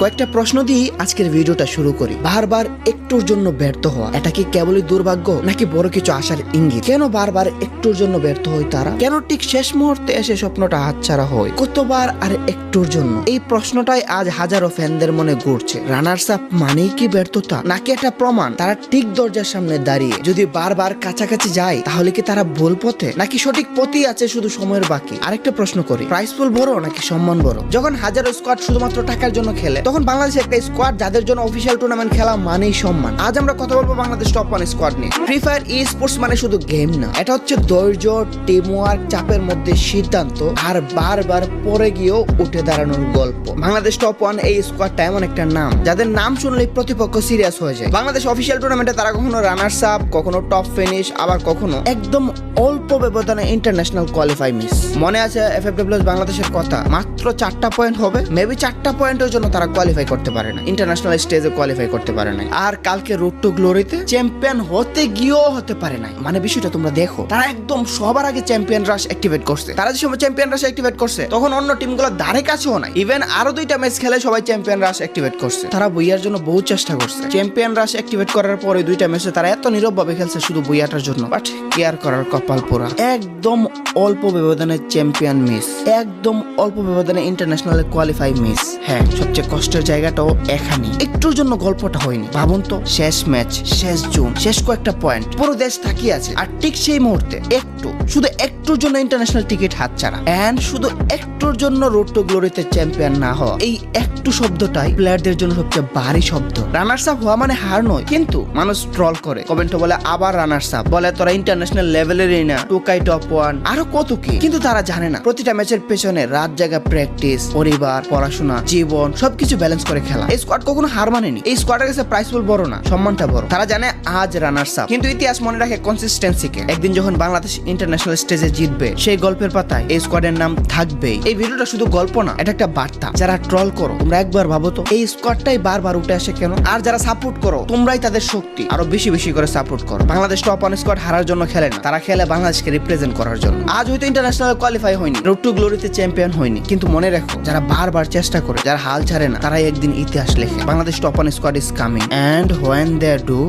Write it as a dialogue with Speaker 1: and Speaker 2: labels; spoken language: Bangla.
Speaker 1: কয়েকটা প্রশ্ন দিয়ে আজকের ভিডিওটা শুরু করি। বারবার একটুর জন্য ব্যর্থ হওয়া, এটা কি কেবলই দুর্ভাগ্য নাকি বড় কিছু আশার ইঙ্গিত? কেন বারবার একটুর জন্য ব্যর্থ হয় তারা? কেন ঠিক শেষ মুহূর্তে এসে স্বপ্নটা হাতছাড়া হয়? কতবার আর একটুর জন্য? এই প্রশ্নটাই আজ হাজারো ফ্যানদের মনে ঘুরছে। রানার্স আপ মানেই কি ব্যর্থতা, নাকি একটা প্রমাণ তারা ঠিক দরজার সামনে দাঁড়িয়ে যদি বারবার কাছাকাছি যায় তাহলে কি তারা ভুল পথে, নাকি সঠিক পথই আছে, শুধু সময়ের বাকি? আরেকটা প্রশ্ন করি, প্রাইস পুল বড় নাকি সম্মান বড়? যখন হাজারো স্কোয়াড শুধুমাত্র টাকার জন্য খেলে, তখন বাংলাদেশে একটা স্কোয়াড যাদের জন্য অফিসিয়াল টুর্নামেন্ট খেলা মানেই সম্মান। আজ আমরা কথা বলবো বাংলাদেশ টপ 1 স্কোয়াড নিয়ে। ফ্রি ফায়ার ই স্পোর্টস মানে শুধু গেম না, এটা হচ্ছে ধৈর্য, টিম ওয়ার্ক, চাপের মধ্যে সিদ্ধান্ত আর বারবার পরে গিয়েও উঠে দাঁড়ানোর গল্প। বাংলাদেশ টপ 1 এই স্কোয়াডটা এমন একটা নাম যাদের নাম শুনলেই প্রতিপক্ষ সিরিয়াস হয়ে যায়। বাংলাদেশ অফিসিয়াল টুর্নামেন্টে তারা কখনো রানার্স আপ, কখনো টপ ফিনিশ, আবার কখনো একদম অল্প ব্যবধানে ইন্টারন্যাশনাল কোয়ালিফাই মিস। মনে আছে এফএফডব্লিউ বাংলাদেশের কথা, মাত্র 4টা পয়েন্ট হবে, মেবি 4টা পয়েন্টের জন্য তারা কোয়ালিফাই করতে পারে না, ইন্টারন্যাশনাল স্টেজে কোয়ালিফাই করতে পারে না। আর কালকে রোড টু গ্লোরিতে চ্যাম্পিয়ন হতে গিয়েও হতে পারে না। মানে বিষয়টা তোমরা দেখো, তারা একদম সবার আগে চ্যাম্পিয়ন রাশ অ্যাক্টিভেট করছে। তারা যে সময় চ্যাম্পিয়ন রাশ অ্যাক্টিভেট করছে তখন অন্য টিমগুলো ধারে কাছেও নাই। ইভেন আরো 2টা ম্যাচ খেলে সবাই চ্যাম্পিয়ন রাশ অ্যাক্টিভেট করছে। তারা বইয়ার জন্য বহু চেষ্টা করছে। চ্যাম্পিয়ন রাশ অ্যাক্টিভেট করার পরে 2টা ম্যাচে তারা এত নীরবভাবে খেলছে শুধু বইয়াটার জন্য, বাট কেয়ার করার কপাল পোড়া। একদম অল্প ব্যবধানে চ্যাম্পিয়ন মিস, একদম অল্প ব্যবধানে ইন্টারন্যাশনাল কোয়ালিফাই মিস। হ্যাঁ, সবচেয়ে কষ্টের জায়গাটাও এখানে। একটুর জন্য গল্পটা হয়নি। ভাবুন তো, শেষ ম্যাচ, শেষ জুন, শেষ কয়েকটা পয়েন্ট, পুরো দেশ তাকিয়ে আছে, আর ঠিক সেই মুহূর্তে শুধু একটুর জন্য ইন্টারন্যাশনাল টিকিট হাতছাড়া, এন্ড শুধু একটুর জন্য রোড টু গ্লোরিতে চ্যাম্পিয়ন না হওয়া। এই একটু শব্দটাই প্লেয়ারদের জন্য সবচেয়ে ভারী শব্দ। রানার্স আপ হওয়া মানে হার নয়, কিন্তু মানুষ ট্রল করে, কমেন্টে বলে আবার রানার্স আপ, বলে তোরা ইন্টারন্যাশনাল লেভেলেরই না, টুকাই টপ 1, আরো কত কি। কিন্তু তারা জানে না প্রতিটা ম্যাচের পেছনে রাত জায়গা প্র্যাকটিস, পরিবার, পড়াশোনা, জীবন সবকিছু ব্যালেন্স করে খেলা। এই স্কোয়াড কখনো হার মানেনি। এই স্কোয়াডের কাছে প্রাইস পুল বড় না, সম্মানটা বড়। তারা জানে আজ রানার্স আপ, কিন্তু ইতিহাস মনে রাখে কনসিস্টেন্সিকে। একদিন যখন বাংলাদেশ ইন্টারন্যাশনাল স্টেজে জিতবে, সেই গল্পের পাতায় এই স্কোয়াডের নাম থাকবেই। এই ভিডিওটা শুধু গল্প না, এটা একটা বার্তা। যারা ট্রল করো তোমরা একবার ভাবো তো, এই স্কোয়াডটাই বারবার উঠে আসে কেন? আর যারা সাপোর্ট করো তোমরাই তাদের শক্তি, আরো বেশি বেশি করে সাপোর্ট করো। বাংলাদেশ টপ 1 স্কোয়াড হারার জন্য খেলে না, তারা খেলে বাংলাদেশকে রিপ্রেজেন্ট করার জন্য। আজ হয়তো ইন্টারন্যাশনাল কোয়ালিফাই হয়নি, রোড টু গ্লোরিতে চ্যাম্পিয়ন হয়নি, কিন্তু মনে রাখো, যারা বারবার চেষ্টা করে, যারা হাল ছাড়ে না, তারাই একদিন ইতিহাস লেখে। Bangladesh top 1 squad is coming, and when they do